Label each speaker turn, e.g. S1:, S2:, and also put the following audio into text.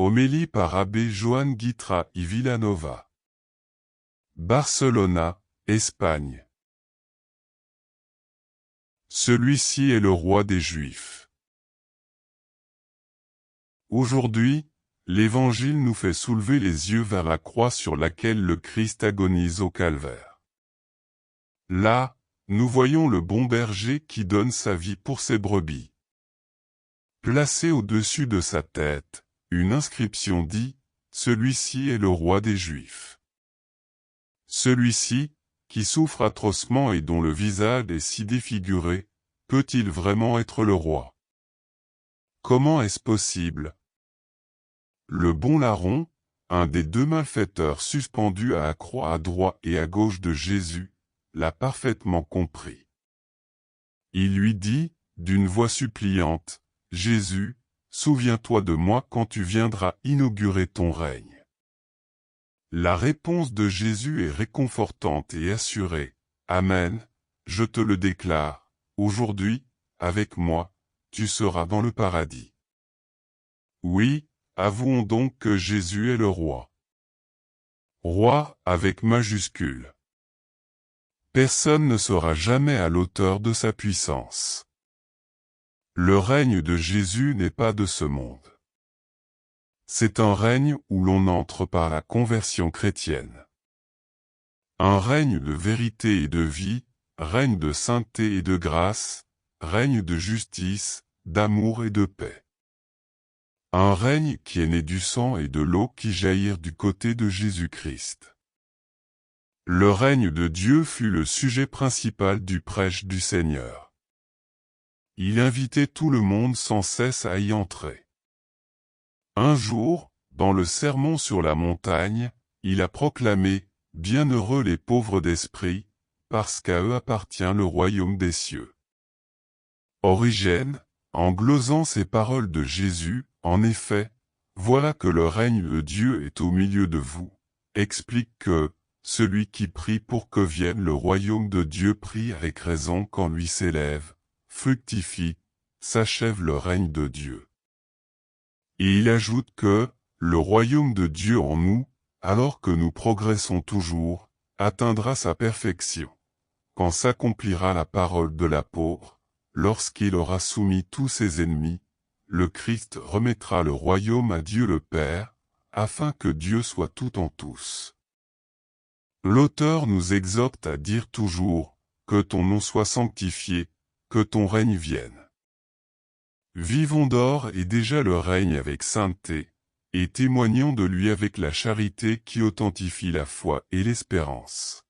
S1: Homélie par Abbé Joan Guitra y Villanova. Barcelona, Espagne. Celui-ci est le roi des Juifs. Aujourd'hui, l'Évangile nous fait soulever les yeux vers la croix sur laquelle le Christ agonise au calvaire. Là, nous voyons le bon berger qui donne sa vie pour ses brebis. Placé au-dessus de sa tête, une inscription dit « Celui-ci est le roi des Juifs ». Celui-ci, qui souffre atrocement et dont le visage est si défiguré, peut-il vraiment être le roi? Comment est-ce possible? Le bon larron, un des deux malfaiteurs suspendus à la croix à droite et à gauche de Jésus, l'a parfaitement compris. Il lui dit, d'une voix suppliante, « Jésus, souviens-toi de moi quand tu viendras inaugurer ton règne. » La réponse de Jésus est réconfortante et assurée. « Amen, je te le déclare, aujourd'hui, avec moi, tu seras dans le paradis. » Oui, avouons donc que Jésus est le roi. Roi avec majuscule. Personne ne sera jamais à l'auteur de sa puissance. Le règne de Jésus n'est pas de ce monde. C'est un règne où l'on entre par la conversion chrétienne. Un règne de vérité et de vie, règne de sainteté et de grâce, règne de justice, d'amour et de paix. Un règne qui est né du sang et de l'eau qui jaillirent du côté de Jésus-Christ. Le règne de Dieu fut le sujet principal du prêche du Seigneur. Il invitait tout le monde sans cesse à y entrer. Un jour, dans le sermon sur la montagne, il a proclamé « Bienheureux les pauvres d'esprit, parce qu'à eux appartient le royaume des cieux. » Origène, en glosant ces paroles de Jésus, en effet, voilà que le règne de Dieu est au milieu de vous, explique que celui qui prie pour que vienne le royaume de Dieu prie avec raison quand lui s'élève, fructifie, s'achève le règne de Dieu. Et il ajoute que le royaume de Dieu en nous, alors que nous progressons toujours, atteindra sa perfection, quand s'accomplira la parole de l'apôtre, lorsqu'il aura soumis tous ses ennemis, le Christ remettra le royaume à Dieu le Père, afin que Dieu soit tout en tous. L'auteur nous exhorte à dire toujours, que ton nom soit sanctifié, que ton règne vienne. Vivons d'or et déjà le règne avec sainteté, et témoignons de lui avec la charité qui authentifie la foi et l'espérance.